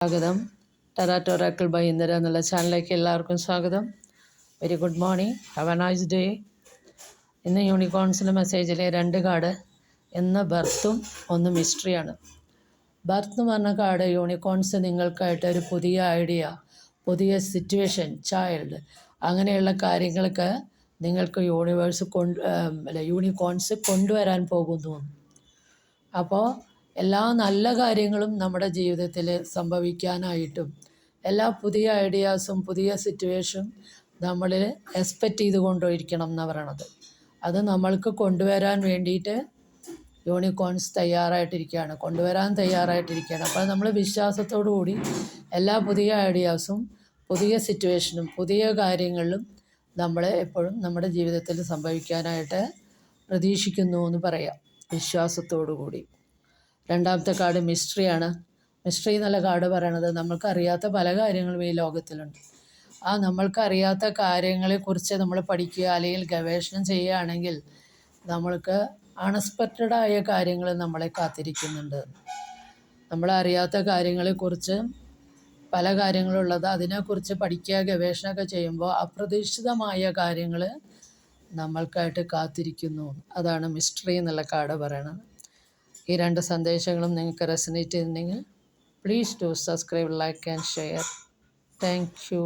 സ്വാഗതം. ടെറാറ്റ് Oracle by Indira എന്നുള്ള ചാനലിലേക്ക് എല്ലാവർക്കും സ്വാഗതം. Very good morning, have A nice day. ഇന്ന് യൂണിക്കോൺസിൻ്റെ മെസ്സേജിലെ 2 കാർഡ്, ഒന്ന് ബർത്തും ഒന്ന് മിസ്റ്ററിയാണ്. ബർത്ത് എന്ന് പറഞ്ഞ കാർഡ് യൂണിക്കോൺസ് നിങ്ങൾക്കായിട്ട് ഒരു പുതിയ ഐഡിയ, പുതിയ സിറ്റുവേഷൻ, ചൈൽഡ്, അങ്ങനെയുള്ള കാര്യങ്ങൾക്ക് നിങ്ങൾക്ക് യൂണിക്കോൺസ് കൊണ്ടുവരാൻ പോകുന്നു. അപ്പോൾ എല്ലാ നല്ല കാര്യങ്ങളും നമ്മുടെ ജീവിതത്തിൽ സംഭവിക്കാനായിട്ടും എല്ലാ പുതിയ ഐഡിയാസും പുതിയ സിറ്റുവേഷനും നമ്മൾ എക്സ്പെക്റ്റ് ചെയ്ത് കൊണ്ടിരിക്കണം എന്നാണ് പറയണത്. അത് നമ്മൾക്ക് കൊണ്ടുവരാൻ വേണ്ടിയിട്ട് യൂണിക്കോൺസ് കൊണ്ടുവരാൻ തയ്യാറായിട്ടിരിക്കുകയാണ്. അപ്പോൾ നമ്മൾ വിശ്വാസത്തോടു കൂടി എല്ലാ പുതിയ ഐഡിയാസും പുതിയ സിറ്റുവേഷനും പുതിയ കാര്യങ്ങളിലും നമ്മൾ എപ്പോഴും നമ്മുടെ ജീവിതത്തിൽ സംഭവിക്കാനായിട്ട് പ്രതീക്ഷിക്കുന്നു എന്ന് പറയാം, വിശ്വാസത്തോടു കൂടി. രണ്ടാമത്തെ കാർഡ് മിസ്റ്ററിയാണ്. മിസ്റ്ററി എന്നുള്ള കാർഡ് പറയണത് നമ്മൾക്കറിയാത്ത പല കാര്യങ്ങളും ഈ ലോകത്തിലുണ്ട്. ആ നമ്മൾക്കറിയാത്ത കാര്യങ്ങളെക്കുറിച്ച് നമ്മൾ പഠിക്കുക അല്ലെങ്കിൽ ഗവേഷണം ചെയ്യുകയാണെങ്കിൽ നമ്മൾക്ക് അൺഎക്സ്പെക്റ്റഡായ കാര്യങ്ങൾ നമ്മളെ കാത്തിരിക്കുന്നുണ്ട്. നമ്മളറിയാത്ത കാര്യങ്ങളെക്കുറിച്ച് പല കാര്യങ്ങളുള്ളത്, അതിനെക്കുറിച്ച് പഠിക്കുക ഗവേഷണമൊക്കെ ചെയ്യുമ്പോൾ അപ്രതീക്ഷിതമായ കാര്യങ്ങൾ നമ്മൾക്കായിട്ട് കാത്തിരിക്കുന്നു. അതാണ് മിസ്റ്ററി എന്നുള്ള കാർഡ് പറയണത്. ഈ 2 സന്ദേശങ്ങളും നിങ്ങൾക്ക് റെസനേറ്റ് ചെയ്യുന്നുണ്ടെങ്കിൽ please do subscribe, like and share. Thank you.